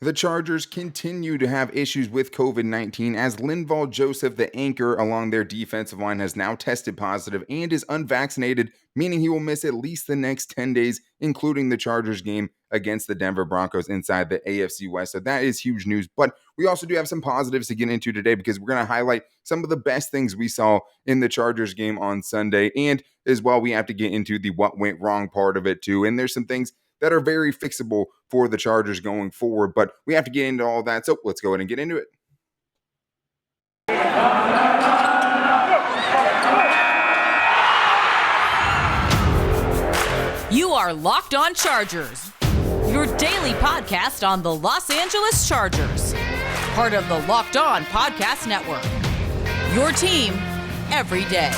The Chargers continue to have issues with COVID-19 as Linval Joseph, the anchor along their defensive line, has now tested positive and is unvaccinated, meaning he will miss at least the next 10 days, including the Chargers game against the Denver Broncos inside the AFC West. So that is huge news. But we also do have some positives to get into today because we're going to highlight some of the best things we saw in the Chargers game on Sunday. And as well, we have to get into the what went wrong part of it too. And there's some things that are very fixable for the Chargers going forward. But we have to get into all that. So let's go ahead and get into it. You are Locked On Chargers, your daily podcast on the Los Angeles Chargers, part of the Locked On Podcast Network, your team every day.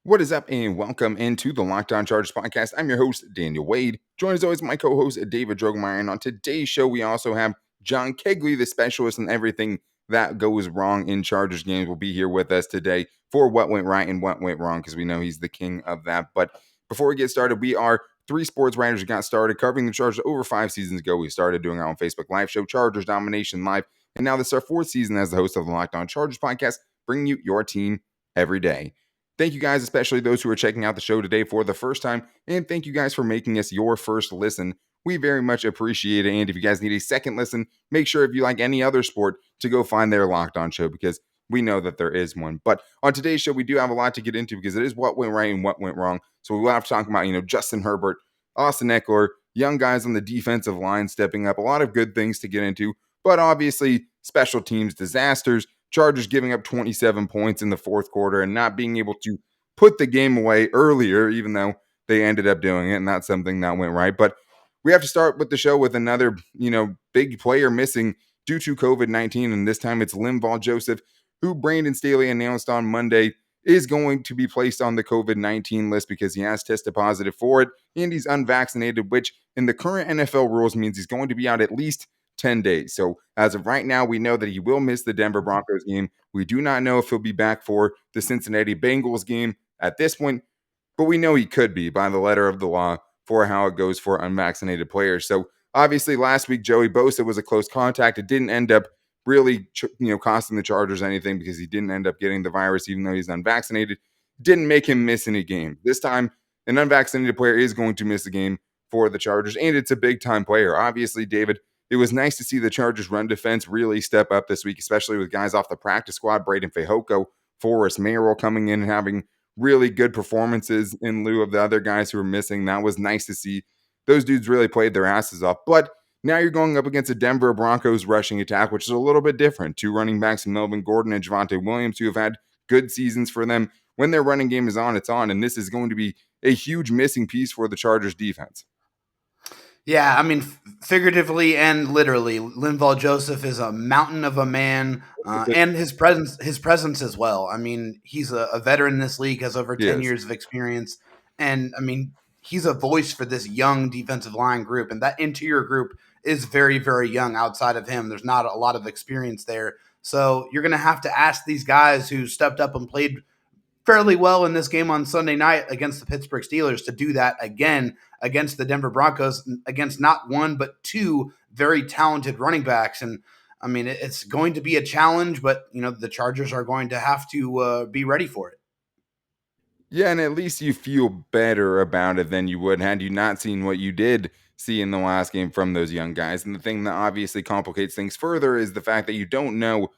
What is up, and welcome into the Locked On Chargers podcast. I'm your host, Daniel Wade. Joined as always, my co-host, David Drogemeyer. And on today's show, we also have John Kegley, the specialist in everything that goes wrong in Chargers games, will be here with us today for what went right and what went wrong, because we know he's the king of that. But before we get started, we are three sports writers who got started covering the Chargers over 5 seasons ago. We started doing our own Facebook live show, Chargers Domination Live, and now this is our 4th season as the host of the Locked On Chargers podcast, bringing you your team every day. Thank you guys, especially those who are checking out the show today for the first time, and thank you guys for making us your first listen. We very much appreciate it, and if you guys need a second listen, make sure if you like any other sport to go find their Locked On show, because we know that there is one. But on today's show, we do have a lot to get into because it is what went right and what went wrong. So we will have to talk about, Justin Herbert, Austin Eckler, young guys on the defensive line stepping up, a lot of good things to get into, but obviously special teams disasters, Chargers giving up 27 points in the fourth quarter and not being able to put the game away earlier, even though they ended up doing it, and that's something that went right. But we have to start with the show with another, big player missing due to COVID-19, and this time it's Linval Joseph, who Brandon Staley announced on Monday is going to be placed on the COVID-19 list because he has tested positive for it, and he's unvaccinated, which in the current NFL rules means he's going to be out at least 10 days. So as of right now, we know that he will miss the Denver Broncos game. We do not know if he'll be back for the Cincinnati Bengals game at this point, but we know he could be by the letter of the law for how it goes for unvaccinated players. So obviously last week, Joey Bosa was a close contact. It didn't end up really, costing the Chargers anything because he didn't end up getting the virus, even though he's unvaccinated. Didn't make him miss any game. This time, an unvaccinated player is going to miss a game for the Chargers, and it's a big-time player. Obviously, David, it was nice to see the Chargers run defense really step up this week, especially with guys off the practice squad, Braden Fehoko, Forrest Merrill coming in and having really good performances in lieu of the other guys who were missing. That was nice to see. Those dudes really played their asses off. But now you're going up against a Denver Broncos rushing attack, which is a little bit different. 2 running backs, Melvin Gordon and Javonte Williams, who have had good seasons for them. When their running game is on, it's on. And this is going to be a huge missing piece for the Chargers defense. Yeah, I mean, figuratively and literally, Linval Joseph is a mountain of a man, and his presence as well. I mean, he's a veteran in this league, has over 10 years of experience, and I mean, he's a voice for this young defensive line group, and that interior group is very, very young. Outside of him, there's not a lot of experience there, so you're going to have to ask these guys who stepped up and played fairly well in this game on Sunday night against the Pittsburgh Steelers to do that again against the Denver Broncos, against not one but 2 very talented running backs. And I mean, it's going to be a challenge, but the Chargers are going to have to be ready for it. Yeah, and at least you feel better about it than you would had you not seen what you did see in the last game from those young guys. And the thing that obviously complicates things further is the fact that you don't know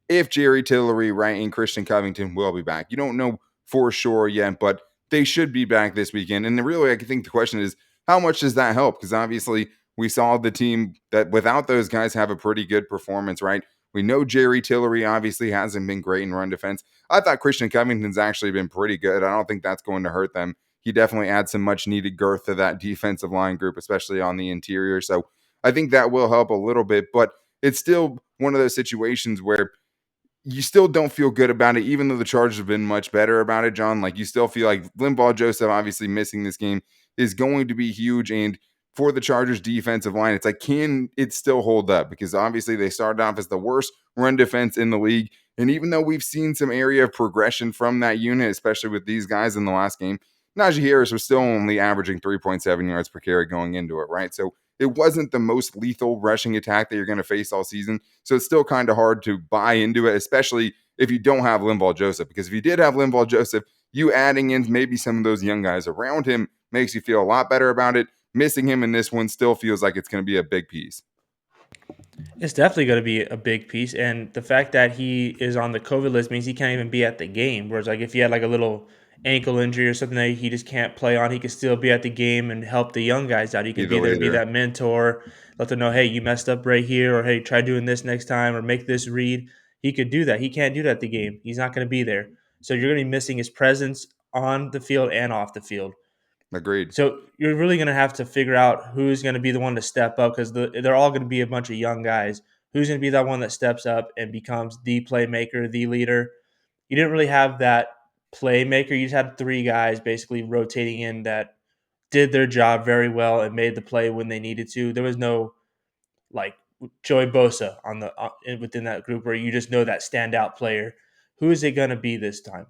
if Jerry Tillery, right, and Christian Covington will be back. You don't know for sure yet, but they should be back this weekend. And really, I think the question is, how much does that help? Because obviously, we saw the team that without those guys have a pretty good performance, right? We know Jerry Tillery obviously hasn't been great in run defense. I thought Christian Covington's actually been pretty good. I don't think that's going to hurt them. He definitely adds some much needed girth to that defensive line group, especially on the interior. So I think that will help a little bit, but it's still one of those situations where you still don't feel good about it, even though the Chargers have been much better about it, John. Like, you still feel like Linval Joseph obviously missing this game is going to be huge. And for the Chargers defensive line, it's like, can it still hold up? Because obviously they started off as the worst run defense in the league. And even though we've seen some area of progression from that unit, especially with these guys in the last game, Najee Harris was still only averaging 3.7 yards per carry going into it, right? So it wasn't the most lethal rushing attack that you're going to face all season. So it's still kind of hard to buy into it, especially if you don't have Linval Joseph. Because if you did have Linval Joseph, you adding in maybe some of those young guys around him makes you feel a lot better about it. Missing him in this one still feels like it's going to be a big piece. It's definitely going to be a big piece, and the fact that he is on the COVID list means he can't even be at the game. Whereas, like, if he had like a little ankle injury or something that he just can't play on, he could still be at the game and help the young guys out. He could Either be there, be later. that mentor, let them know, hey, you messed up right here, or hey, try doing this next time, or make this read. He could do that. He can't do that at the game. He's not going to be there, so you're going to be missing his presence on the field and off the field. Agreed. So you're really going to have to figure out who's going to be the one to step up, because they're all going to be a bunch of young guys. Who's going to be that one that steps up and becomes the playmaker, the leader? You didn't really have that playmaker. You just had three guys basically rotating in that did their job very well and made the play when they needed to. There was no like Joey Bosa within that group where you just know that standout player. Who is it going to be this time?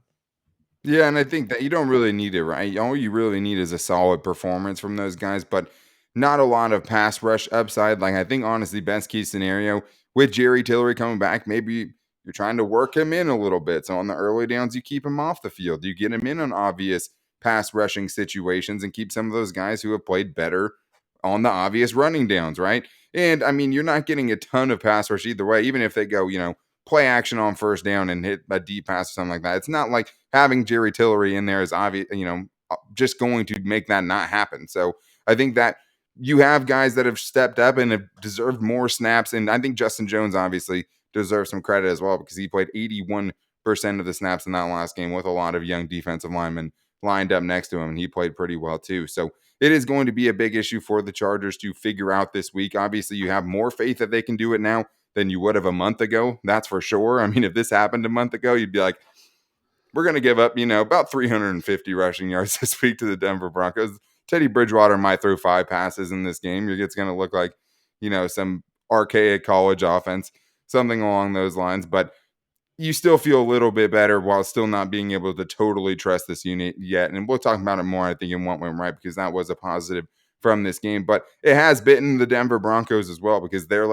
Yeah, and I think that you don't really need it, right? All you really need is a solid performance from those guys, but not a lot of pass rush upside. Like, I think, honestly, best case scenario with Jerry Tillery coming back, maybe you're trying to work him in a little bit. So on the early downs, you keep him off the field. You get him in on obvious pass rushing situations and keep some of those guys who have played better on the obvious running downs, right? And I mean, you're not getting a ton of pass rush either way, even if they go, play action on first down and hit a deep pass or something like that. It's not like having Jerry Tillery in there is obvious, just going to make that not happen. So I think that you have guys that have stepped up and have deserved more snaps. And I think Justin Jones obviously deserves some credit as well, because he played 81% of the snaps in that last game with a lot of young defensive linemen lined up next to him. And he played pretty well too. So it is going to be a big issue for the Chargers to figure out this week. Obviously, you have more faith that they can do it now than you would have a month ago. That's for sure. I mean, if this happened a month ago, you'd be like, we're going to give up, about 350 rushing yards this week to the Denver Broncos. Teddy Bridgewater might throw 5 passes in this game. It's going to look like, some archaic college offense, something along those lines. But you still feel a little bit better while still not being able to totally trust this unit yet. And we'll talk about it more, I think, in what went right, because that was a positive from this game. But it has bitten the Denver Broncos as well, because their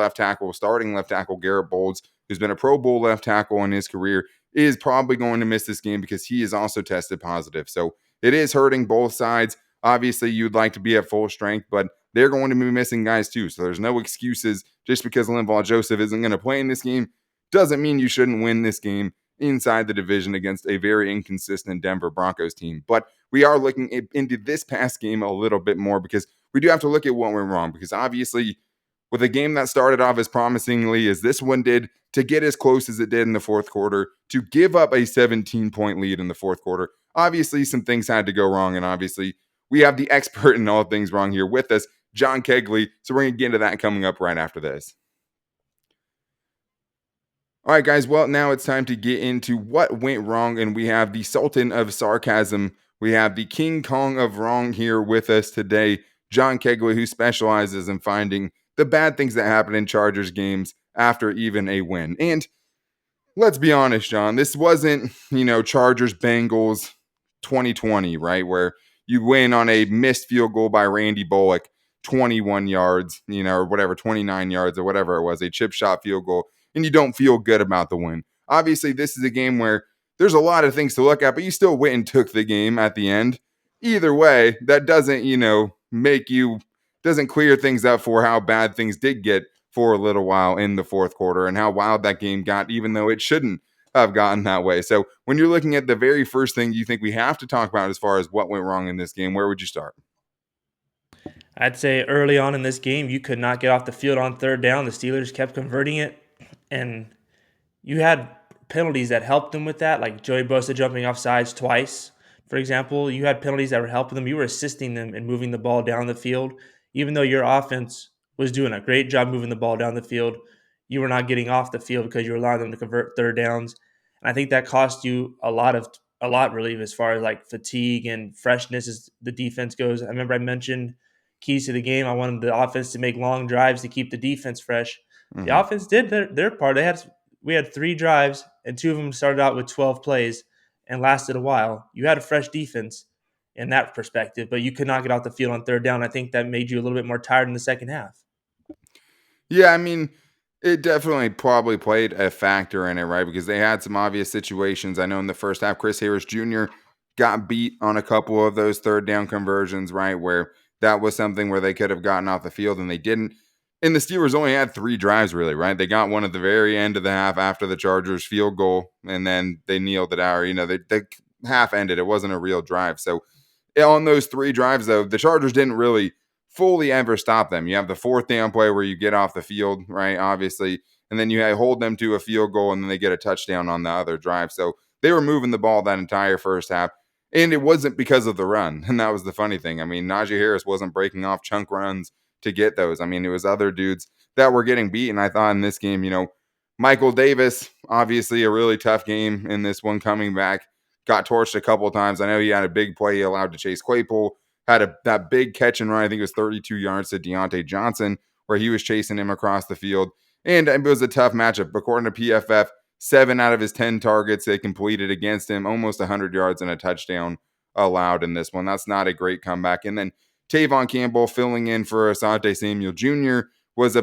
starting left tackle, Garrett Bowles, who's been a Pro Bowl left tackle in his career, is probably going to miss this game because he is also tested positive. So it is hurting both sides. Obviously, you'd like to be at full strength, but they're going to be missing guys too. So there's no excuses. Just because Linval Joseph isn't going to play in this game doesn't mean you shouldn't win this game inside the division against a very inconsistent Denver Broncos team. But we are looking into this past game a little bit more, because we do have to look at what went wrong. Because obviously, with a game that started off as promisingly as this one did, to get as close as it did in the fourth quarter, to give up a 17-point lead in the fourth quarter, obviously some things had to go wrong. And obviously, we have the expert in all things wrong here with us, John Kegley. So we're going to get into that coming up right after this. All right, guys. Well, now it's time to get into what went wrong. And we have the Sultan of Sarcasm. We have the King Kong of Wrong here with us today, John Kegley, who specializes in finding the bad things that happen in Chargers games after even a win. And let's be honest, John, this wasn't, Chargers Bengals 2020, right? Where you win on a missed field goal by Randy Bullock, 21 yards, or whatever, 29 yards or whatever it was, a chip shot field goal, and you don't feel good about the win. Obviously, this is a game where there's a lot of things to look at, but you still went and took the game at the end. Either way, that doesn't, doesn't clear things up for how bad things did get for a little while in the fourth quarter and how wild that game got, even though it shouldn't have gotten that way. So when you're looking at the very first thing you think we have to talk about as far as what went wrong in this game, where would you start? I'd say early on in this game, you could not get off the field on third down. The Steelers kept converting it, and you had penalties that helped them with that, like Joey Bosa jumping off sides twice, for example. You had penalties that were helping them. You were assisting them in moving the ball down the field. Even though your offense was doing a great job moving the ball down the field, you were not getting off the field because you were allowing them to convert third downs. And I think that cost you a lot really, as far as like fatigue and freshness as the defense goes. I remember I mentioned keys to the game. I wanted the offense to make long drives to keep the defense fresh. Mm-hmm. The offense did their part. We had 3 drives, and 2 of them started out with 12 plays and lasted a while. You had a fresh defense, in that perspective, but you could not get off the field on third down. I think that made you a little bit more tired in the second half. Yeah, I mean, it definitely probably played a factor in it, right? Because they had some obvious situations. I know in the first half, Chris Harris Jr. got beat on a couple of those third down conversions, right? Where that was something where they could have gotten off the field and they didn't. And the Steelers only had 3 drives, really, right? They got one at the very end of the half after the Chargers field goal, and then they kneeled it out. The half ended. It wasn't a real drive. So on those 3 drives, though, the Chargers didn't really fully ever stop them. You have the 4th down play where you get off the field, right? Obviously. And then you hold them to a field goal and then they get a touchdown on the other drive. So they were moving the ball that entire first half. And it wasn't because of the run. And that was the funny thing. I mean, Najee Harris wasn't breaking off chunk runs to get those. I mean, it was other dudes that were getting beaten. I thought in this game, Michael Davis, obviously a really tough game in this one coming back, got torched a couple of times. I know he had a big play he allowed to chase Claypool, had that big catch and run. I think it was 32 yards to Dionte Johnson, where he was chasing him across the field. And it was a tough matchup. According to PFF, 7 out of his 10 targets they completed against him, almost 100 yards and a touchdown allowed in this one. That's not a great comeback. And then Tavon Campbell filling in for Asante Samuel Jr. was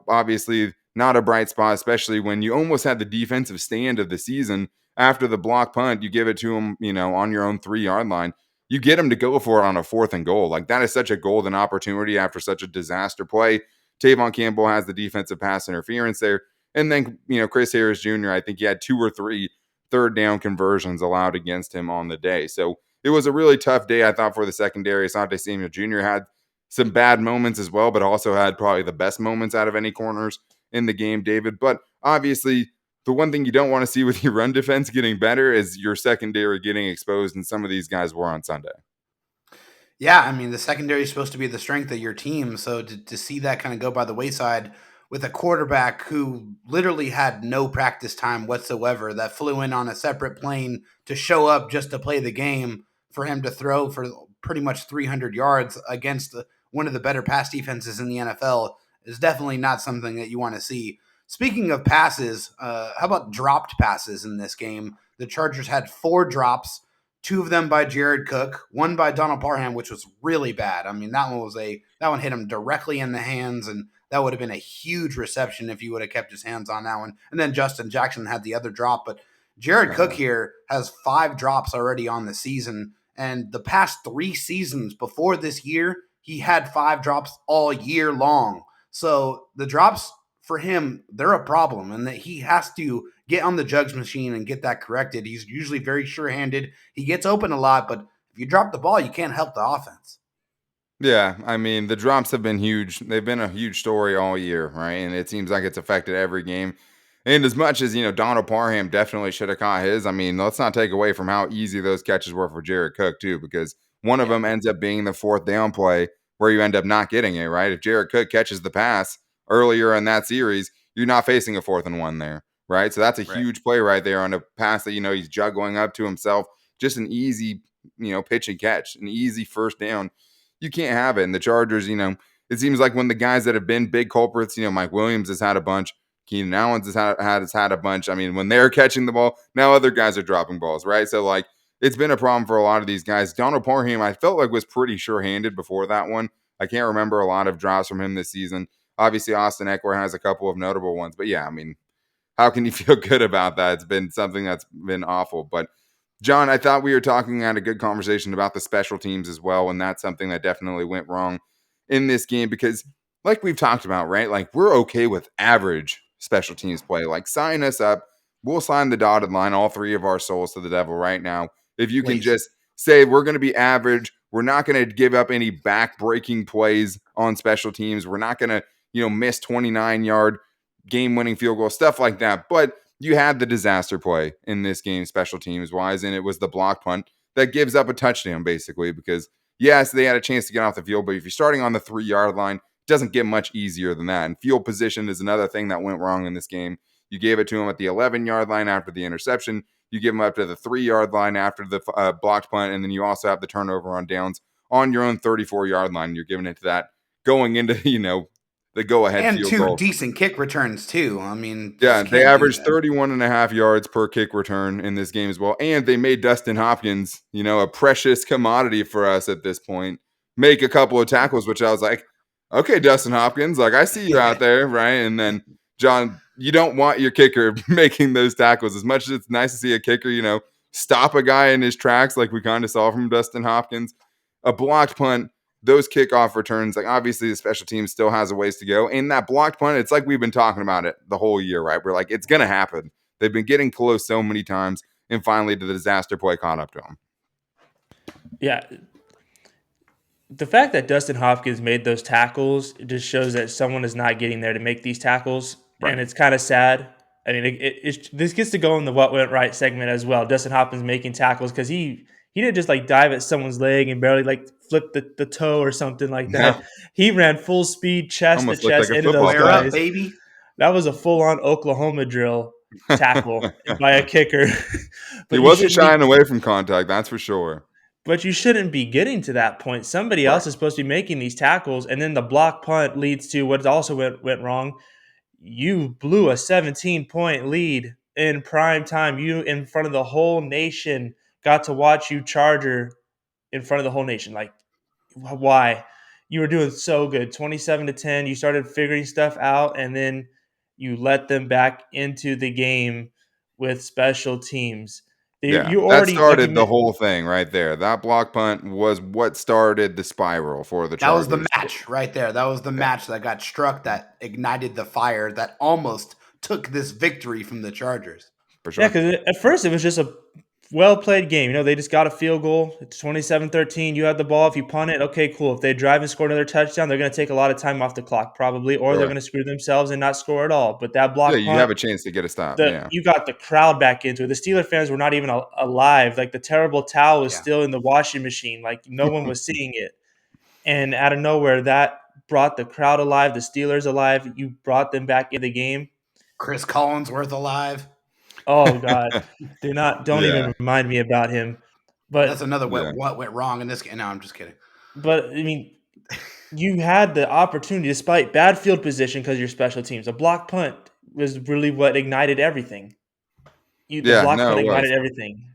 obviously not a bright spot, especially when you almost had the defensive stand of the season. After the block punt, you give it to him, on your own 3-yard line. You get him to go for it on a 4th and goal. Like, that is such a golden opportunity after such a disaster play. Tavon Campbell has the defensive pass interference there. And then, Chris Harris Jr., I think he had 2 or 3 third down conversions allowed against him on the day. So it was a really tough day, I thought, for the secondary. Asante Samuel Jr. had some bad moments as well, but also had probably the best moments out of any corners in the game, David. But obviously, the one thing you don't want to see with your run defense getting better is your secondary getting exposed, and some of these guys were on Sunday. Yeah, I mean, the secondary is supposed to be the strength of your team. So to see that kind of go by the wayside with a quarterback who literally had no practice time whatsoever, that flew in on a separate plane to show up just to play the game, for him to throw for pretty much 300 yards against one of the better pass defenses in the NFL is definitely not something that you want to see. Speaking of passes, how about dropped passes in this game? The Chargers had 4 drops, 2 of them by Jared Cook, 1 by Donald Parham, which was really bad. I mean, that one hit him directly in the hands, and that would have been a huge reception if he would have kept his hands on that one. And then Justin Jackson had the other drop, but Jared Cook here has 5 drops already on the season, and the past 3 seasons before this year, he had 5 drops all year long. So the drops for him, they're a problem, and that he has to get on the jugs machine and get that corrected. He's usually very sure-handed. He gets open a lot, but if you drop the ball, you can't help the offense. Yeah, I mean, the drops have been huge. They've been a huge story all year, right? And it seems like it's affected every game. And as much as, Donald Parham definitely should have caught his, I mean, let's not take away from how easy those catches were for Jared Cook, too, because one of them ends up being the 4th down play where you end up not getting it, right? If Jared Cook catches the pass earlier in that series, you're not facing a 4th and 1 there, right? So that's a huge play right there on a pass that, he's juggling up to himself. Just an easy, pitch and catch, an easy first down. You can't have it. And the Chargers, it seems like when the guys that have been big culprits, Mike Williams has had a bunch, Keenan Allen has had a bunch. I mean, when they're catching the ball, now other guys are dropping balls, right? So, like, it's been a problem for a lot of these guys. Donald Parham, I felt like was pretty sure-handed before that one. I can't remember a lot of drops from him this season. Obviously, Austin Eckler has a couple of notable ones. But, yeah, I mean, how can you feel good about that? It's been something that's been awful. But, John, I thought we were had a good conversation about the special teams as well, and that's something that definitely went wrong in this game because, like we've talked about, right, like we're okay with average special teams play. Like, sign us up. We'll sign the dotted line, all 3 of our souls to the devil right now. If you can just say we're going to be average, we're not going to give up any back-breaking plays on special teams. We're not going to, miss 29-yard game-winning field goal, stuff like that. But you had the disaster play in this game, special teams wise, and it was the block punt that gives up a touchdown, basically, because yes, they had a chance to get off the field, but if you're starting on the 3-yard line, it doesn't get much easier than that. And field position is another thing that went wrong in this game. You gave it to him at the 11-yard line after the interception. You give him up to the 3-yard line after the blocked punt, and then you also have the turnover on downs on your own 34-yard line. You're giving it to that going into, the go-ahead And field 2 goal. decent kick returns too. I mean, Yeah, just they can't beat averaged that. 31.5 yards per kick return in this game as well. And they made Dustin Hopkins, a precious commodity for us at this point, make a couple of tackles, which I was like, okay, Dustin Hopkins, like I see you out there, right? And then, John, you don't want your kicker making those tackles. As much as it's nice to see a kicker, stop a guy in his tracks like we kind of saw from Dustin Hopkins. A blocked punt, those kickoff returns, like obviously the special team still has a ways to go. And that blocked punt, it's like we've been talking about it the whole year, right? We're like, it's going to happen. They've been getting close so many times, and finally the disaster play caught up to them. Yeah. The fact that Dustin Hopkins made those tackles just shows that someone is not getting there to make these tackles, Right. and it's kind of sad. I mean, this gets to go in the what went right segment as well. Dustin Hopkins making tackles because he didn't just like dive at someone's leg and barely like flip the toe or something like that. No. He ran full speed, chest Almost to looked chest like a into football those Flare guys. up, baby. That was a full on Oklahoma drill tackle by a kicker. He wasn't shying away from contact, that's for sure. But you shouldn't be getting to that point. Somebody else is supposed to be making these tackles, and then the block punt leads to what also went wrong. You blew a 17-point lead in prime time. You, in front of the whole nation, got to watch you Charger in front of the whole nation. Like, why? You were doing so good. 27-10. You started figuring stuff out, and then you let them back into the game with special teams. Yeah, You that already started the whole thing right there. That block punt was what started the spiral for the That Chargers. was the match right there. That was the match that got struck, that ignited the fire, that almost took this victory from the Chargers. For sure. Yeah, because at first it was just a well-played game. They just got a field goal. It's 27-13. You had the ball. If you punt it, okay, cool. If they drive and score another touchdown, they're going to take a lot of time off the clock probably, or they're Sure. going to screw themselves and not score at all. But that block Yeah, you punt, have a chance to get a stop. Yeah. you got the crowd back into it. The Steeler fans were not even alive. Like the terrible towel was still in the washing machine. Like no one was seeing it. And out of nowhere, that brought the crowd alive, the Steelers alive. You brought them back in the game. Chris Collinsworth alive. Oh God, don't Yeah. even remind me about him. But That's another what went wrong in this game. No, I'm just kidding. But I mean, you had the opportunity, despite bad field position because of your special teams. A block punt was really what ignited everything. The block punt ignited everything.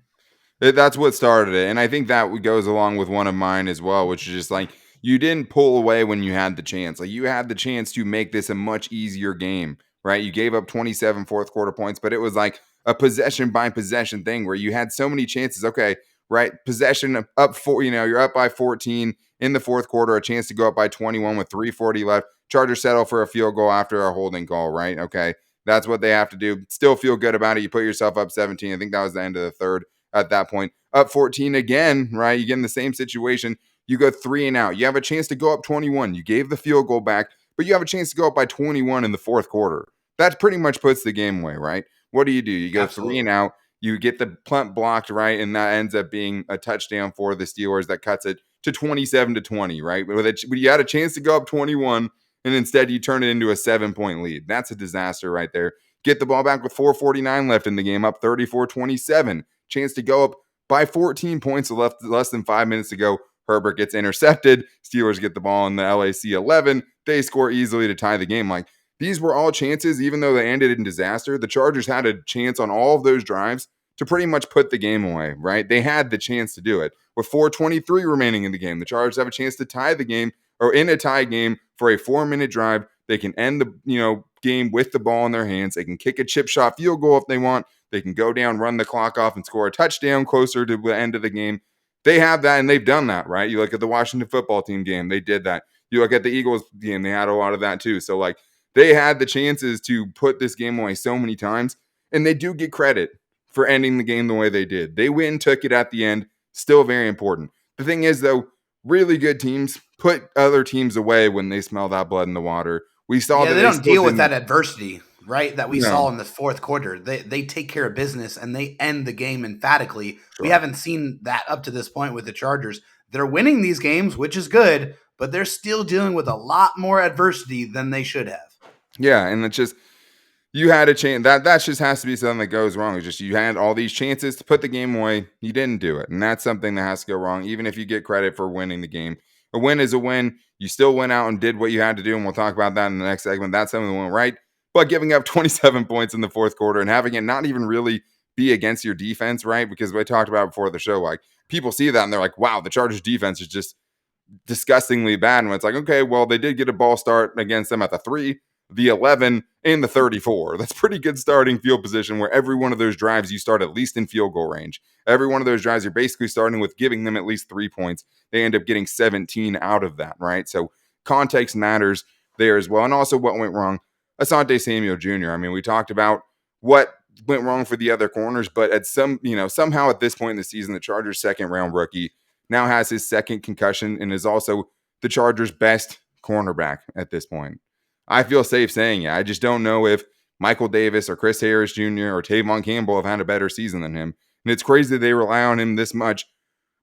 That's what started it. And I think that goes along with one of mine as well, which is just like you didn't pull away when you had the chance. Like you had the chance to make this a much easier game, right? You gave up 27 fourth quarter points, but it was like a possession by possession thing where you had so many chances. Okay, right? Possession up you're up by 14 in the fourth quarter, a chance to go up by 21 with 3:40 left. Chargers settle for a field goal after a holding call, right? Okay, that's what they have to do. Still feel good about it. You put yourself up 17. I think that was the end of the third at that point. Up 14 again, right? You get in the same situation. You go 3 and out. You have a chance to go up 21. You gave the field goal back, but you have a chance to go up by 21 in the fourth quarter. That pretty much puts the game away, right? What do? You go Absolutely. 3 and out. You get the punt blocked, right? And that ends up being a touchdown for the Steelers that cuts it to 27-20, right? But you had a chance to go up 21, and instead you turn it into a 7-point lead. That's a disaster right there. Get the ball back with 4:49 left in the game, up 34-27. Chance to go up by 14 points with less than 5 minutes to go. Herbert gets intercepted. Steelers get the ball in the LAC 11. They score easily to tie the game. Like, these were all chances, even though they ended in disaster. The Chargers had a chance on all of those drives to pretty much put the game away, right? They had the chance to do it. With 4:23 remaining in the game, the Chargers have a chance to tie the game, or in a tie game for a 4-minute drive. They can end the game with the ball in their hands. They can kick a chip shot field goal if they want. They can go down, run the clock off, and score a touchdown closer to the end of the game. They have that, and they've done that, right? You look at the Washington football team game, they did that. You look at the Eagles game, they had a lot of that too. So, like, they had the chances to put this game away so many times, and they do get credit for ending the game the way they did. They took it at the end, still very important. The thing is, though, really good teams put other teams away when they smell that blood in the water. We saw that they don't deal with that adversity, right? That we saw in the fourth quarter. They take care of business and they end the game emphatically. Sure. We haven't seen that up to this point with the Chargers. They're winning these games, which is good, but they're still dealing with a lot more adversity than they should have. Yeah, and it's just you had a chance. That just has to be something that goes wrong. It's just you had all these chances to put the game away. You didn't do it, and that's something that has to go wrong, even if you get credit for winning the game. a win is a win. You still went out and did what you had to do, and we'll talk about that in the next segment. That's something that went right. But giving up 27 points in the fourth quarter and having it not even really be against your defense, right? Because we talked about before the show, like people see that and they're like, wow, the Chargers defense is just disgustingly bad. And it's like, okay, well, they did get a ball start against them at the 3, the 11, and the 34. That's pretty good starting field position where every one of those drives you start at least in field goal range. Every one of those drives you're basically starting with giving them at least 3 points. They end up getting 17 out of that, right? So context matters there as well. And also what went wrong. Asante Samuel Jr. I mean, we talked about what went wrong for the other corners, but at somehow at this point in the season, the Chargers' second round rookie now has his second concussion and is also the Chargers' best cornerback at this point. I feel safe saying it. I just don't know if Michael Davis or Chris Harris Jr. or Tavon Campbell have had a better season than him. And it's crazy that they rely on him this much.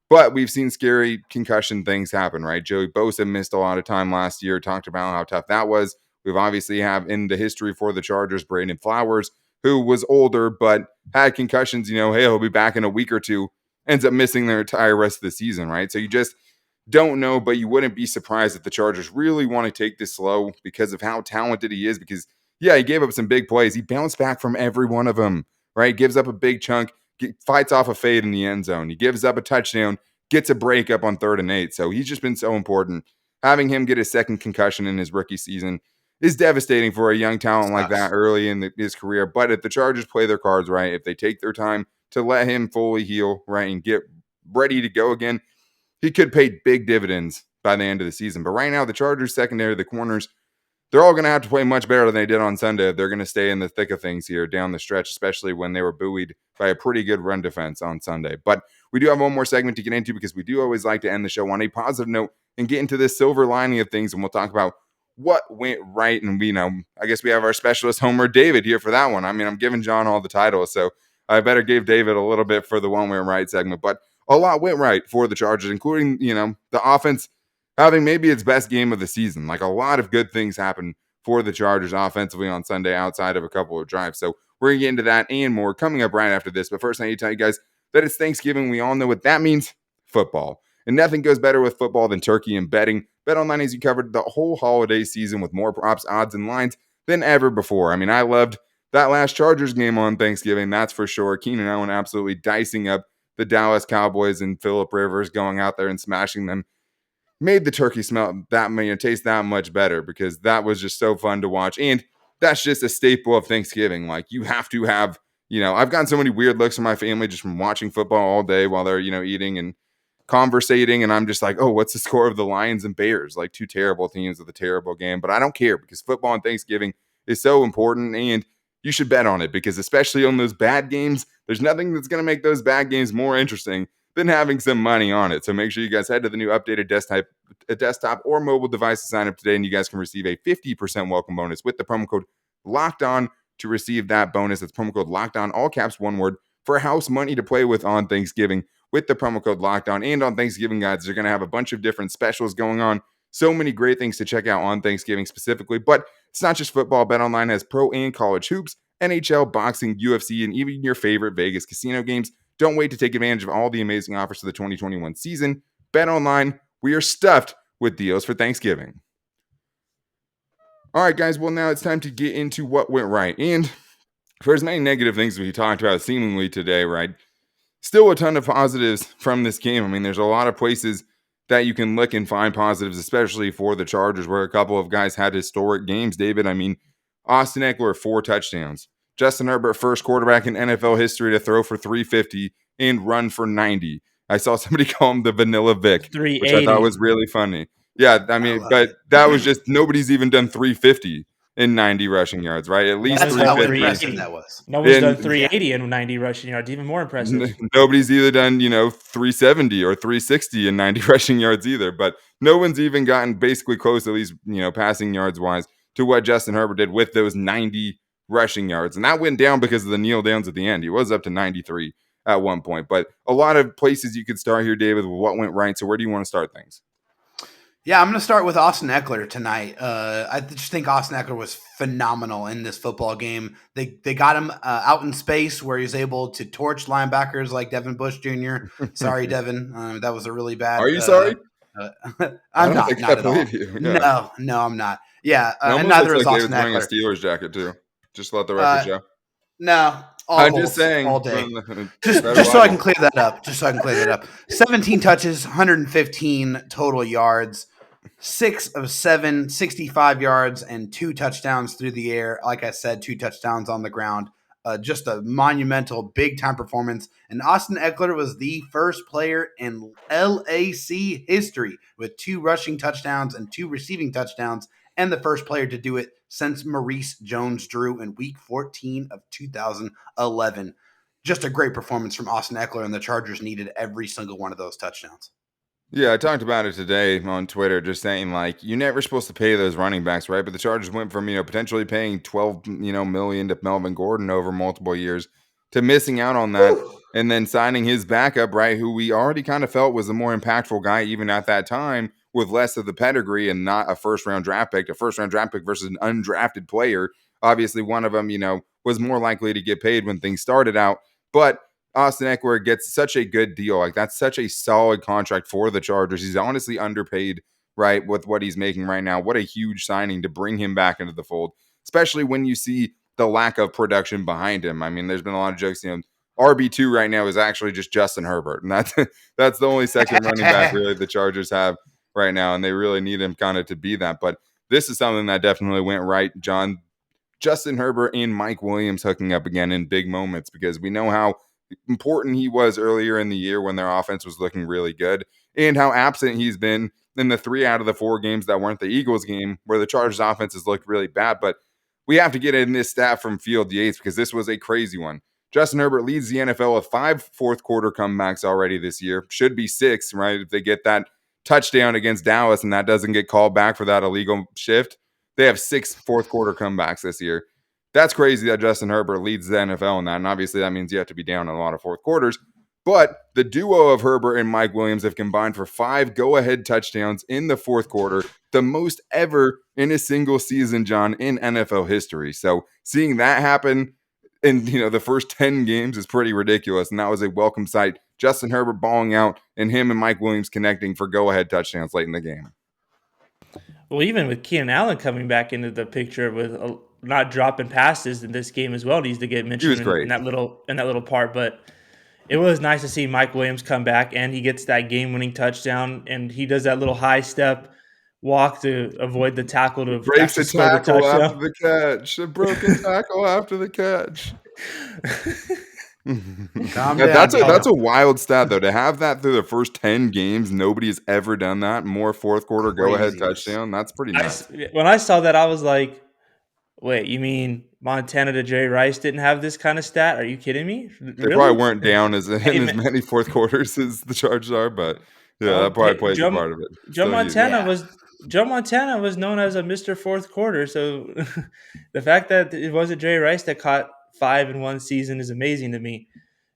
But we've seen scary concussion things happen, right? Joey Bosa missed a lot of time last year, talked about how tough that was. We've obviously have in the history for the Chargers, Brandon Flowers, who was older but had concussions. Hey, he'll be back in a week or two, ends up missing their entire rest of the season, right? So you just don't know, but you wouldn't be surprised if the Chargers really want to take this slow because of how talented he is. Because, yeah, he gave up some big plays. He bounced back from every one of them, right? Gives up a big chunk, fights off a fade in the end zone. He gives up a touchdown, gets a break up on 3rd and 8. So he's just been so important. Having him get his second concussion in his rookie season is devastating for a young talent like that early in his career. But if the Chargers play their cards right, if they take their time to let him fully heal, right, and get ready to go again, he could pay big dividends by the end of the season. But right now, the Chargers secondary, the corners, they're all going to have to play much better than they did on Sunday if they're going to stay in the thick of things here down the stretch, especially when they were buoyed by a pretty good run defense on Sunday. But we do have one more segment to get into because we do always like to end the show on a positive note and get into this silver lining of things, and we'll talk about what went right. And I guess we have our specialist Homer David here for that one. I mean, I'm giving John all the titles, so I better give David a little bit for the one went right segment. But a lot went right for the Chargers, including, the offense having maybe its best game of the season. Like a lot of good things happened for the Chargers offensively on Sunday outside of a couple of drives. So we're going to get into that and more coming up right after this. But first, I need to tell you guys that it's Thanksgiving. We all know what that means, football. And nothing goes better with football than turkey and betting. BetOnline has you covered the whole holiday season with more props, odds, and lines than ever before. I mean, I loved that last Chargers game on Thanksgiving, that's for sure. Keenan Allen absolutely dicing up the Dallas Cowboys and Phillip Rivers going out there and smashing them. Made the turkey taste that much better because that was just so fun to watch. And that's just a staple of Thanksgiving. Like you have to have, I've gotten so many weird looks from my family just from watching football all day while they're, eating and conversating. And I'm just like, oh, what's the score of the Lions and Bears? Like two terrible teams with a terrible game. But I don't care because football on Thanksgiving is so important. And you should bet on it because especially on those bad games, there's nothing that's going to make those bad games more interesting than having some money on it. So make sure you guys head to the new updated desktop or mobile device to sign up today, and you guys can receive a 50% welcome bonus with the promo code LOCKEDON to receive that bonus. That's promo code LOCKEDON, all caps, one word, for house money to play with on Thanksgiving with the promo code LOCKEDON. And on Thanksgiving, guys, they're going to have a bunch of different specials going on. So many great things to check out on Thanksgiving specifically. But it's not just football. BetOnline has pro and college hoops, NHL, boxing, UFC, and even your favorite Vegas casino games. Don't wait to take advantage of all the amazing offers for the 2021 season. BetOnline, we are stuffed with deals for Thanksgiving. All right, guys. Well, now it's time to get into what went right. And for as many negative things we talked about seemingly today, right, still a ton of positives from this game. I mean, there's a lot of places that you can look and find positives, especially for the Chargers, where a couple of guys had historic games. David, I mean, Austin Eckler, 4 touchdowns. Justin Herbert, first quarterback in NFL history to throw for 350 and run for 90. I saw somebody call him the Vanilla Vic, which I thought was really funny. Yeah, I mean, but that was just nobody's even done 350 in 90 rushing yards, right? At least 350. That was. Nobody's done 380 in 90 rushing yards. Even more impressive. Nobody's either done, 370 or 360 in 90 rushing yards either. But no one's even gotten basically close, at least, passing yards wise, to what Justin Herbert did with those 90 rushing yards. And that went down because of the kneel downs at the end. He was up to 93 at one point. But a lot of places you could start here, David, with what went right. So where do you want to start things? Yeah, I'm going to start with Austin Eckler tonight. I just think Austin Eckler was phenomenal in this football game. They got him out in space where he's able to torch linebackers like Devin Bush Jr. Sorry, Devin. That was a really bad. Are you sorry? I'm don't think not I at all. believe you. Yeah. No, I'm not. Yeah, It and almost neither looks is like David's Austin wearing a Eckler. Steelers jacket too. Just to let the record show. No, all I'm just Colts all saying. day. Better Just so I can libel. clear that up. 17 touches, 115 total yards, 6 of 7, 65 yards, and 2 touchdowns through the air. Like I said, 2 touchdowns on the ground. Just a monumental, big-time performance. And Austin Eckler was the first player in LAC history with 2 rushing touchdowns and 2 receiving touchdowns, and the first player to do it since Maurice Jones-Drew in Week 14 of 2011. Just a great performance from Austin Eckler, and the Chargers needed every single one of those touchdowns. Yeah, I talked about it today on Twitter, just saying like you're never supposed to pay those running backs, right? But the Chargers went from potentially paying 12 million to Melvin Gordon over multiple years to missing out on that, and then signing his backup, right? Who we already kind of felt was the more impactful guy, even at that time, with less of the pedigree and not a first round draft pick versus an undrafted player. Obviously, one of them, was more likely to get paid when things started out, but Austin Eckler gets such a good deal. Like, that's such a solid contract for the Chargers. He's honestly underpaid, right, with what he's making right now. What a huge signing to bring him back into the fold, especially when you see the lack of production behind him. I mean, there's been a lot of jokes. RB2 right now is actually just Justin Herbert, and that's the only second running back really the Chargers have right now, and they really need him kind of to be that. But this is something that definitely went right, John. Justin Herbert and Mike Williams hooking up again in big moments, because we know how important he was earlier in the year when their offense was looking really good, and how absent he's been in the 3 out of the 4 games that weren't the Eagles game where the Chargers offense has looked really bad. But we have to get in this stat from Field Yates, because this was a crazy one. Justin Herbert leads the NFL with 5 fourth quarter comebacks already this year. Should be 6, right? If they get that touchdown against Dallas and that doesn't get called back for that illegal shift, they have 6 fourth quarter comebacks this year. That's crazy that Justin Herbert leads the NFL in that. And obviously that means you have to be down in a lot of fourth quarters. But the duo of Herbert and Mike Williams have combined for 5 go-ahead touchdowns in the fourth quarter, the most ever in a single season, John, in NFL history. So seeing that happen in the first 10 games is pretty ridiculous. And that was a welcome sight. Justin Herbert balling out and him and Mike Williams connecting for go-ahead touchdowns late in the game. Well, even with Keenan Allen coming back into the picture with not dropping passes in this game as well, needs to get mentioned in that little part. But it was nice to see Mike Williams come back, and he gets that game-winning touchdown, and he does that little high step walk to avoid the tackle to breaks the tackle after the catch. A broken tackle after the catch. That's a wild stat, though, to have that through the first 10 games. Nobody has ever done that. More fourth quarter go-ahead touchdown. That's pretty nice. When I saw that, I was like, wait, you mean Montana to Jerry Rice didn't have this kind of stat? Are you kidding me? They probably weren't down in as many fourth quarters as the Chargers are, but yeah, that probably plays a part of it. Joe Montana was known as a Mr. Fourth Quarter, so the fact that it wasn't Jerry Rice that caught 5 in one season is amazing to me.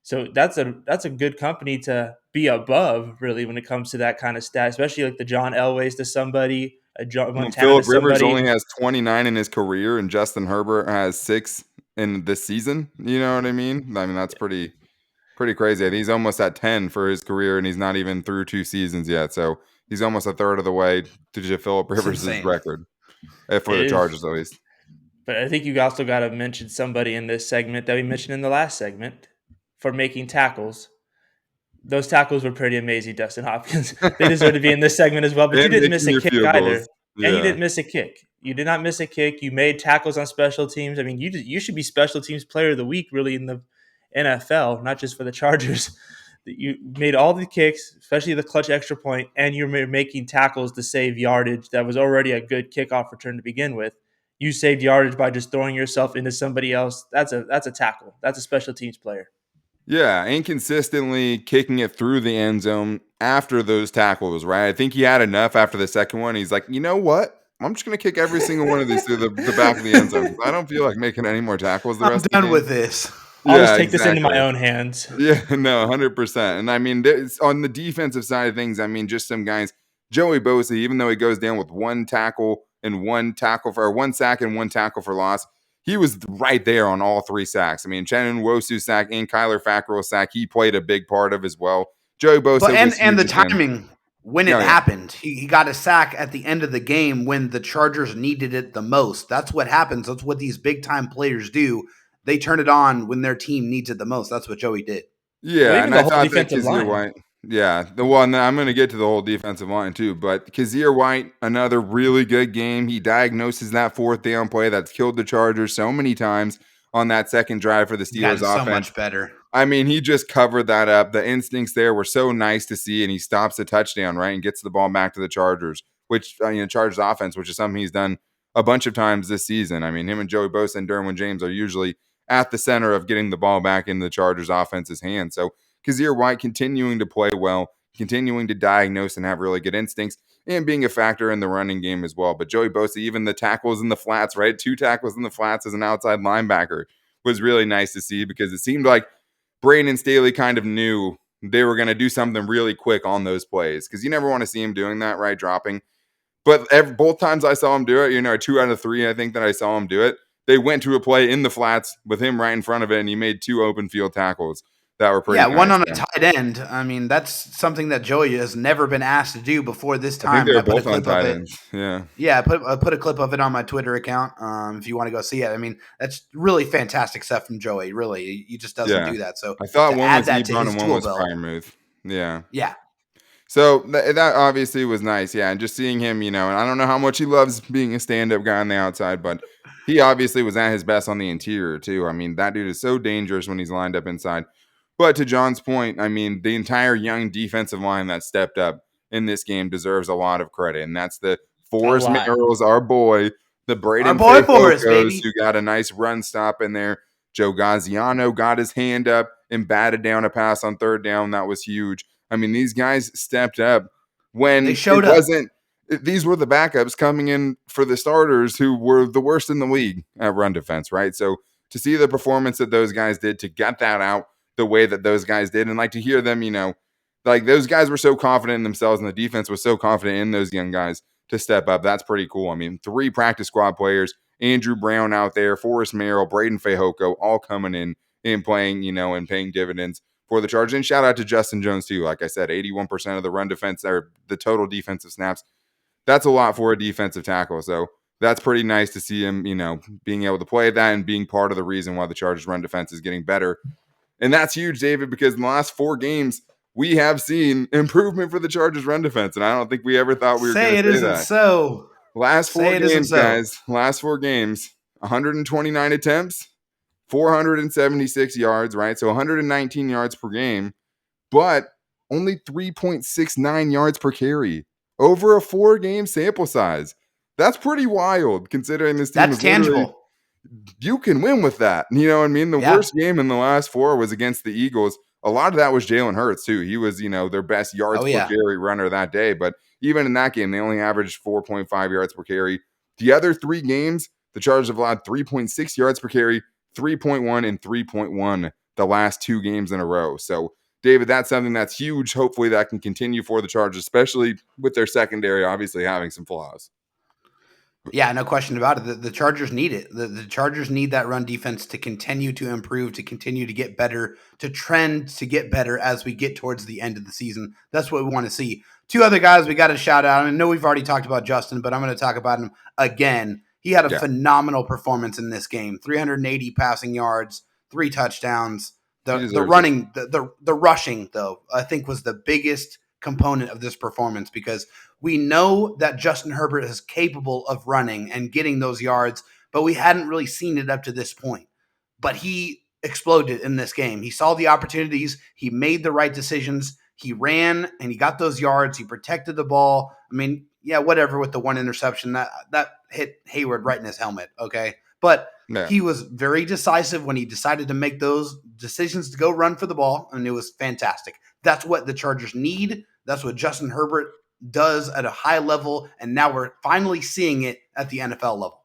So that's a good company to be above, really, when it comes to that kind of stat, especially like the John Elways to somebody. Phillip Rivers only has 29 in his career, and Justin Herbert has 6 in this season. You know what I mean? I mean, that's pretty crazy. I think he's almost at 10 for his career, and he's not even through 2 seasons yet. So he's almost a third of the way to Phillip Rivers' record for the Chargers, at least. But I think you also got to mention somebody in this segment that we mentioned in the last segment for making tackles. Those tackles were pretty amazing, Dustin Hopkins. They deserve to be in this segment as well, but you didn't miss a kick either. Yeah. And you didn't miss a kick. You did not miss a kick. You made tackles on special teams. I mean, you should be special teams player of the week, really, in the NFL, not just for the Chargers. You made all the kicks, especially the clutch extra point, and you're making tackles to save yardage. That was already a good kickoff return to begin with. You saved yardage by just throwing yourself into somebody else. That's a tackle. That's a special teams player. Yeah, and consistently kicking it through the end zone after those tackles, right? I think he had enough after the second one. He's like, you know what? I'm just going to kick every single one of these through the back of the end zone. I don't feel like making any more tackles the rest of the game. I'm done with this. I'll just take this into my own hands. Yeah, no, 100%. And I mean, on the defensive side of things, I mean, just some guys, Joey Bosa, even though he goes down with 1 tackle and 1 sack and 1 tackle for loss, he was right there on all 3 sacks. I mean, Chenin Nwosu's sack and Kyler Fackrell's sack, he played a big part of as well. Joey Bosa and the timing. when it happened. He got a sack at the end of the game when the Chargers needed it the most. That's what happens. That's what these big-time players do. They turn it on when their team needs it the most. That's what Joey did. Yeah, Well, even and the I whole thought that defensive Kazir line. White, the one that I'm going to get to the whole defensive line too, but Kazir White, another really good game. He diagnoses that fourth down play that's killed the Chargers so many times on that second drive for the He's Steelers gotten so offense. much better. I mean, he just covered that up. The instincts there were so nice to see, and he stops the touchdown, right, and gets the ball back to the Chargers, which, Chargers offense, which is something he's done a bunch of times this season. I mean, him and Joey Bosa and Derwin James are usually at the center of getting the ball back into the Chargers offense's hands. So Kazir White continuing to play well, continuing to diagnose and have really good instincts, and being a factor in the running game as well. But Joey Bosa, even the tackles in the flats, right, 2 tackles in the flats as an outside linebacker was really nice to see, because it seemed like Braden Staley kind of knew they were going to do something really quick on those plays, because you never want to see him doing that, right, dropping. But both times I saw him do it, 2 out of 3, I think that I saw him do it, they went to a play in the flats with him right in front of it, and he made 2 open field tackles that were pretty nice. One on a tight end. I mean, that's something that Joey has never been asked to do before this time. I think they're both on tight ends. Yeah, I put a clip of it on my Twitter account if you want to go see it. I mean, that's really fantastic stuff from Joey. Really, he just doesn't do that. So I thought one was Ebron and one was Freiermuth. Yeah. So that obviously was nice, and just seeing him, and I don't know how much he loves being a stand-up guy on the outside, but he obviously was at his best on the interior too. I mean, that dude is so dangerous when he's lined up inside. But to John's point, I mean, the entire young defensive line that stepped up in this game deserves a lot of credit, and that's the Forrest Merrills, our boy, the Braden Forrest, who got a nice run stop in there. Joe Gaziano got his hand up and batted down a pass on third down. That was huge. I mean, these guys stepped up when they showed up. These were the backups coming in for the starters who were the worst in the league at run defense, right? So to see the performance that those guys did, to get that out the way that those guys did, and like to hear them, like those guys were so confident in themselves, and the defense was so confident in those young guys to step up. That's pretty cool. I mean, 3 practice squad players, Andrew Brown out there, Forrest Merrill, Braden Fehoko, all coming in and playing, and paying dividends for the Chargers. And shout out to Justin Jones too. Like I said, 81% of the run defense, or the total defensive snaps. That's a lot for a defensive tackle. So that's pretty nice to see him, being able to play that and being part of the reason why the Chargers run defense is getting better. And that's huge, David, because in the last 4 games, we have seen improvement for the Chargers run defense. And I don't think we ever thought we were going to say that. Say it isn't so. Last 4 games, guys. Last 4 games, 129 attempts, 476 yards, right? So 119 yards per game, but only 3.69 yards per carry over a 4-game sample size. That's pretty wild, considering this team is tangible. You can win with that. You know what I mean? The worst game in the last 4 was against the Eagles. A lot of that was Jalen Hurts, too. He was, their best yards per carry runner that day. But even in that game, they only averaged 4.5 yards per carry. The other 3 games, the Chargers have allowed 3.6 yards per carry, 3.1, and 3.1 the last 2 games in a row. So, David, that's something that's huge. Hopefully that can continue for the Chargers, especially with their secondary obviously having some flaws. Yeah, no question about it. The Chargers need it. The Chargers need that run defense to continue to improve, to continue to get better, to trend to get better as we get towards the end of the season. That's what we want to see. 2 other guys we got to shout out. I know we've already talked about Justin, but I'm going to talk about him again. He had a phenomenal performance in this game. 380 passing yards, 3 touchdowns. The running, the rushing, though, I think was the biggest component of this performance, because we know that Justin Herbert is capable of running and getting those yards, but we hadn't really seen it up to this point. But he exploded in this game. He saw the opportunities. He made the right decisions. He ran and he got those yards. He protected the ball. I mean, whatever with the 1 interception, that hit Hayward right in his helmet, okay? But he was very decisive when he decided to make those decisions to go run for the ball, and it was fantastic. That's what the Chargers need. That's what Justin Herbert does at a high level, and now we're finally seeing it at the NFL level.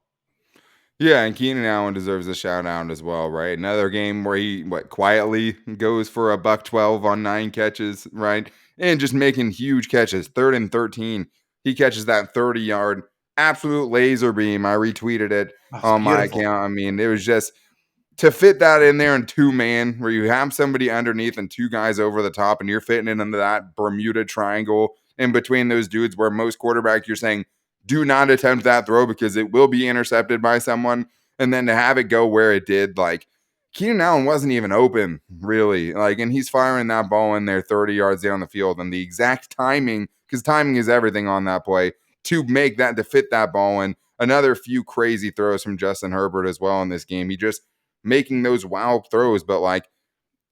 Yeah, and Keenan Allen deserves a shout out as well, right? Another game where he quietly goes for $112 on 9 catches, right? And just making huge catches. 3rd and 13, he catches that 30-yard absolute laser beam. I retweeted it on my account. I mean, it was just to fit that in there in 2-man, where you have somebody underneath and 2 guys over the top, and you're fitting it into that Bermuda Triangle in between those dudes where most quarterbacks you're saying, do not attempt that throw because it will be intercepted by someone. And then to have it go where it did, like Keenan Allen wasn't even open really. Like, and he's firing that ball in there 30 yards down the field, and the exact timing, because timing is everything on that play, to make that, to fit that ball in. Another few crazy throws from Justin Herbert as well in this game. He just making those wild throws, but like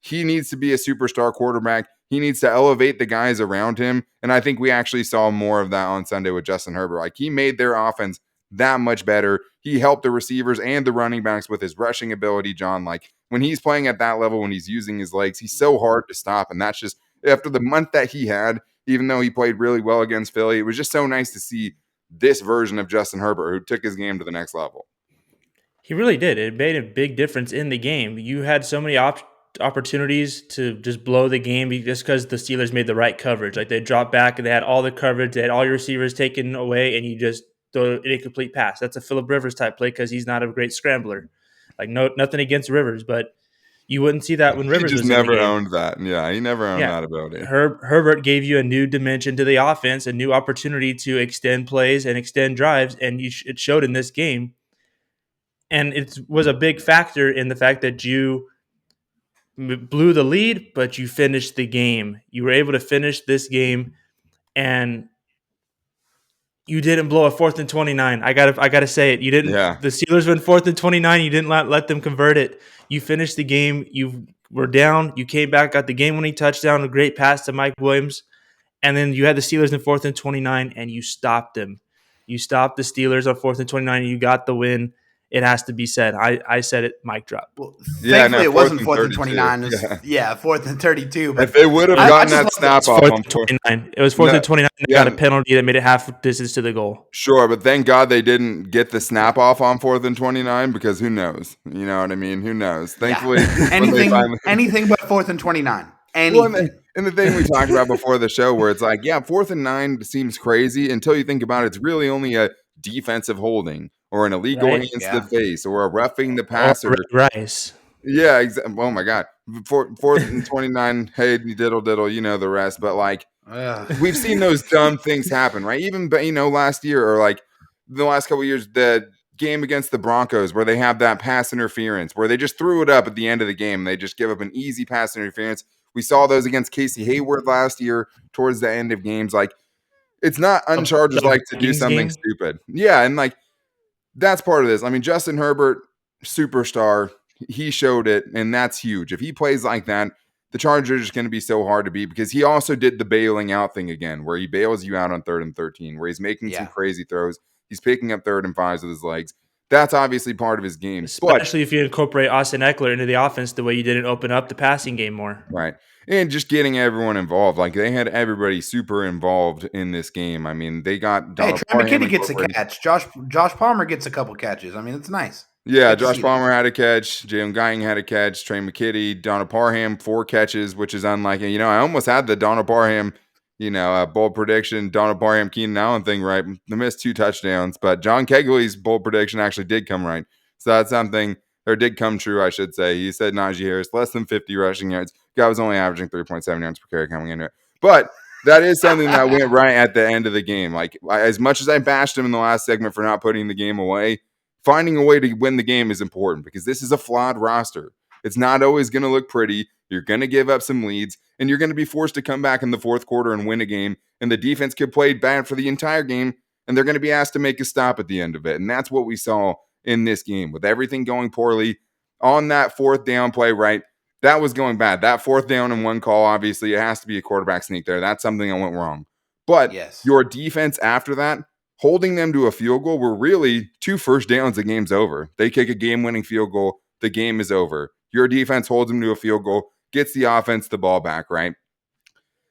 he needs to be a superstar quarterback. He needs to elevate the guys around him. And I think we actually saw more of that on Sunday with Justin Herbert. Like he made their offense that much better. He helped the receivers and the running backs with his rushing ability, John. Like when he's playing at that level, when he's using his legs, he's so hard to stop. And that's just after the month that he had, even though he played really well against Philly, it was just so nice to see this version of Justin Herbert who took his game to the next level. He really did. It made a big difference in the game. You had so many opportunities to just blow the game just because the Steelers made the right coverage. Like they dropped back and they had all the coverage, they had all your receivers taken away, and you just throw an incomplete pass. That's a Phillip Rivers type play because he's not a great scrambler. Like nothing against Rivers, but you wouldn't see that when Rivers was never in the game. owned that. Yeah, he never owned that ability. Herbert gave you a new dimension to the offense, a new opportunity to extend plays and extend drives, and it showed in this game. And it was a big factor in the fact that you blew the lead, but you finished the game. You were able to finish this game, and you didn't blow a 4th and 29. I gotta say it. You didn't. Yeah. The Steelers went 4th and 29. You didn't let them convert it. You finished the game. You were down. You came back, got the game-winning touchdown, a great pass to Mike Williams, and then you had the Steelers in 4th and 29, and you stopped them. You stopped the Steelers on 4th and 29, and you got the win. It has to be said. I said it, mic drop. Well, thankfully, it wasn't 4th and 29. It was, 4th and 32. But if they would have gotten that snap off on 29. It was 4th and 29. They got a penalty that made it half distance to the goal. Sure, but thank God they didn't get the snap off on 4th and 29 because who knows? You know what I mean? Who knows? Thankfully, anything but 4th and 29. Anything. Well, and the thing we talked about before the show where it's like, 4th and 9 seems crazy until you think about it. It's really only a defensive holding or an illegal hands to the face or a roughing the passer. Rice. Yeah, oh my God. 4th and 29, hey, diddle, you know the rest. But like, we've seen those dumb things happen, right? Even, last year or like the last couple of years, the game against the Broncos where they have that pass interference where they just threw it up at the end of the game. They just give up an easy pass interference. We saw those against Casey Hayward last year towards the end of games. Like, it's not unchargers like to do something stupid. Yeah, and like, that's part of this. I mean, Justin Herbert, superstar, he showed it, and that's huge. If he plays like that, the Chargers are just going to be so hard to beat because he also did the bailing out thing again, where he bails you out on 3rd and 13, where he's making some crazy throws. He's picking up 3rd and 5s with his legs. That's obviously part of his game. Especially if you incorporate Austin Eckler into the offense the way you didn't open up the passing game more. Right. And just getting everyone involved. Like, they had everybody super involved in this game. I mean, they got Trey McKinney gets a catch. Josh Palmer gets a couple catches. I mean, it's nice. Yeah, Josh Palmer had a catch. Jalen Guyton had a catch. Trey McKinney, Donald Parham, 4 catches, which is unlike it. I almost had the Donald Parham, bold prediction, Donald Parham, Keenan Allen thing right. They missed 2 touchdowns, but John Kegley's bold prediction actually did come right. So that's something, or did come true, I should say. He said Najee Harris, less than 50 rushing yards. Guy was only averaging 3.7 yards per carry coming into it. But that is something that went right at the end of the game. Like, as much as I bashed him in the last segment for not putting the game away, finding a way to win the game is important because this is a flawed roster. It's not always going to look pretty. You're going to give up some leads, and you're going to be forced to come back in the 4th quarter and win a game, and the defense could play bad for the entire game, and they're going to be asked to make a stop at the end of it. And that's what we saw in this game with everything going poorly on that 4th down play, right? That was going bad. That 4th down and 1 call, obviously, it has to be a quarterback sneak there. That's something that went wrong. But your defense after that, holding them to a field goal were really 2 first downs, the game's over. They kick a game-winning field goal, the game is over. Your defense holds them to a field goal, gets the offense the ball back, right?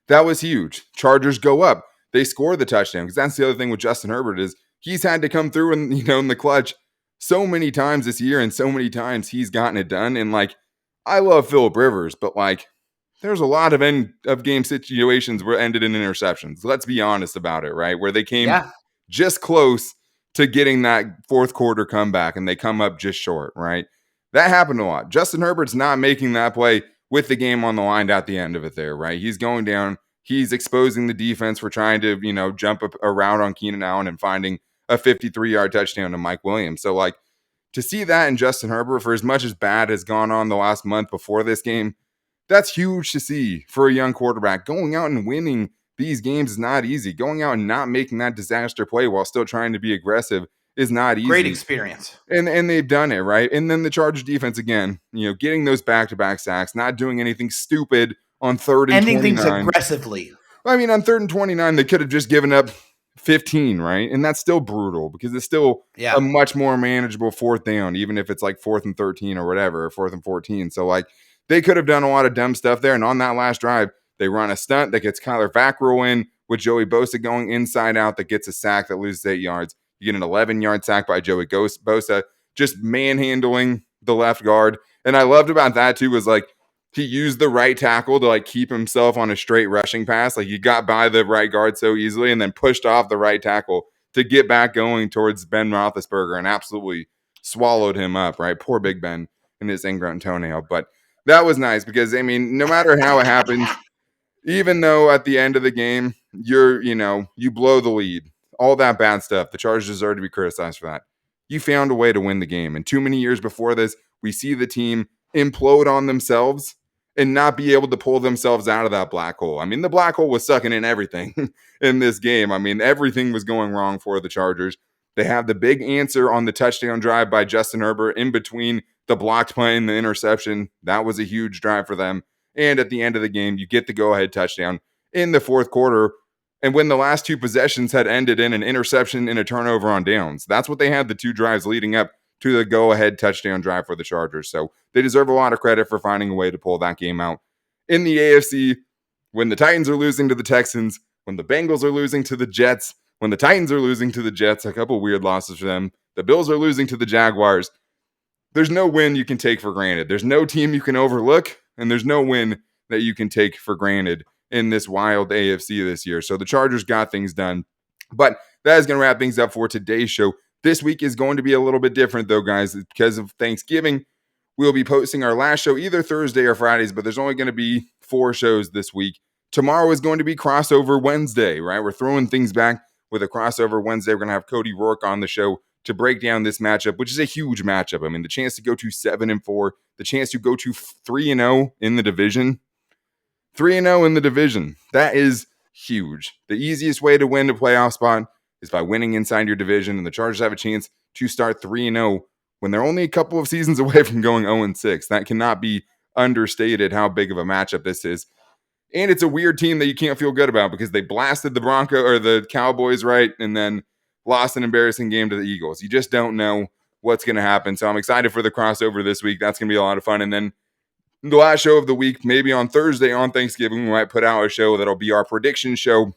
That was huge. Chargers go up. They score the touchdown because that's the other thing with Justin Herbert is he's had to come through in the clutch so many times this year and so many times he's gotten it done. And like, I love Phillip Rivers, but like, there's a lot of end of game situations where ended in interceptions. Let's be honest about it, right? Where they came just close to getting that 4th quarter comeback and they come up just short, right? That happened a lot. Justin Herbert's not making that play with the game on the line at the end of it there, right? He's going down, he's exposing the defense for trying to, jump up around on Keenan Allen and finding a 53-yard touchdown to Mike Williams. So, like, to see that in Justin Herbert, for as much as bad has gone on the last month before this game, that's huge to see for a young quarterback. Going out and winning these games is not easy. Going out and not making that disaster play while still trying to be aggressive is not easy. Great experience. And they've done it, right? And then the Chargers defense, again, getting those back-to-back sacks, not doing anything stupid on 3rd and Ending 29. things aggressively. I mean, on 3rd and 29, they could have just given up 15, right? And that's still brutal because it's still a much more manageable 4th down, even if it's like 4th and 13 or whatever, or 4th and 14. So, like, they could have done a lot of dumb stuff there. And on that last drive, they run a stunt that gets Kyler Fackrell in with Joey Bosa going inside out that gets a sack that loses 8 yards. You get an 11-yard sack by Joey Bosa, just manhandling the left guard. And I loved about that, too, was like he used the right tackle to like keep himself on a straight rushing pass. Like he got by the right guard so easily and then pushed off the right tackle to get back going towards Ben Roethlisberger and absolutely swallowed him up, right? Poor Big Ben and his ingrown toenail. But that was nice because, I mean, no matter how it happens, even though at the end of the game, you blow the lead, all that bad stuff, the Chargers deserve to be criticized for that. You found a way to win the game. And too many years before this, we see the team implode on themselves and not be able to pull themselves out of that black hole. I mean, the black hole was sucking in everything in this game. I mean, everything was going wrong for the Chargers. They have the big answer on the touchdown drive by Justin Herbert in between the blocked play and the interception. That was a huge drive for them. And at the end of the game, you get the go-ahead touchdown in the 4th quarter. And when the last 2 possessions had ended in an interception and a turnover on downs, that's what they had the 2 drives leading up to the go-ahead touchdown drive for the Chargers. So they deserve a lot of credit for finding a way to pull that game out. In the AFC, when the Titans are losing to the Texans, when the Bengals are losing to the Jets, when the Titans are losing to the Jets, a couple weird losses for them, the Bills are losing to the Jaguars, there's no win you can take for granted. There's no team you can overlook, and there's no win that you can take for granted in this wild AFC this year. So the Chargers got things done. But that is going to wrap things up for today's show. This week is going to be a little bit different, though, guys, because of Thanksgiving. We'll be posting our last show either Thursday or Fridays, but there's only going to be 4 shows this week. Tomorrow is going to be Crossover Wednesday, right? We're throwing things back with a Crossover Wednesday. We're going to have Cody Rourke on the show to break down this matchup, which is a huge matchup. I mean, the chance to go to 7-4, the chance to go to 3-0 in the division. 3-0 in the division. That is huge. The easiest way to win a playoff spot is by winning inside your division, and the Chargers have a chance to start 3-0 when they're only a couple of seasons away from going 0-6. That cannot be understated how big of a matchup this is. And it's a weird team that you can't feel good about because they blasted the the Cowboys, right, and then lost an embarrassing game to the Eagles. You just don't know what's going to happen. So I'm excited for the crossover this week. That's going to be a lot of fun. And then the last show of the week, maybe on Thursday on Thanksgiving, we might put out a show that'll be our prediction show.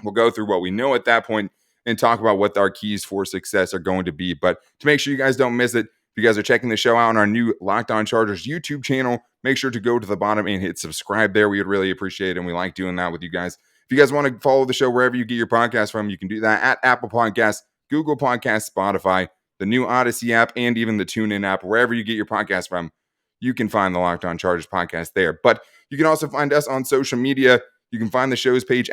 We'll go through what we know at that point and talk about what our keys for success are going to be. But to make sure you guys don't miss it, if you guys are checking the show out on our new Locked On Chargers YouTube channel, make sure to go to the bottom and hit subscribe there. We would really appreciate it, and we like doing that with you guys. If you guys want to follow the show wherever you get your podcast from, you can do that at Apple Podcasts, Google Podcasts, Spotify, the new Odyssey app, and even the TuneIn app. Wherever you get your podcast from, you can find the Locked On Chargers podcast there. But you can also find us on social media. You can find the show's page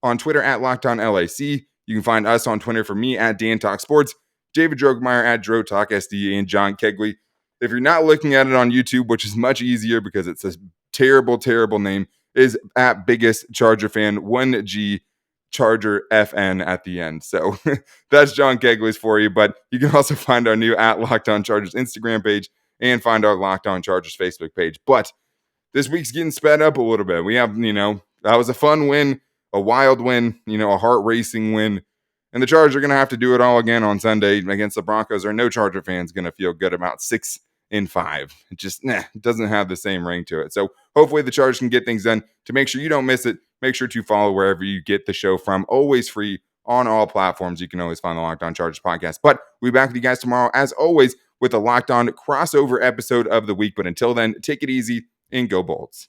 on Twitter at Locked On LAC. You can find us on Twitter for me at Dan Talk Sports, David Drogemeyer at Dro Talk SD, and John Kegley. If you're not looking at it on YouTube, which is much easier because it's a terrible, terrible name, is at Biggest Charger Fan, 1G Charger FN at the end. So that's John Kegley's for you. But you can also find our new at Locked On Chargers Instagram page and find our Locked On Chargers Facebook page. But this week's getting sped up a little bit. We have, that was a fun win, a wild win, a heart-racing win. And the Chargers are going to have to do it all again on Sunday against the Broncos, or no Charger fans going to feel good about 6-5. It just it doesn't have the same ring to it. So hopefully the Chargers can get things done. To make sure you don't miss it, make sure to follow wherever you get the show from. Always free on all platforms. You can always find the Locked On Chargers podcast. But we'll be back with you guys tomorrow, as always, with a Locked On crossover episode of the week. But until then, take it easy and go Bolts.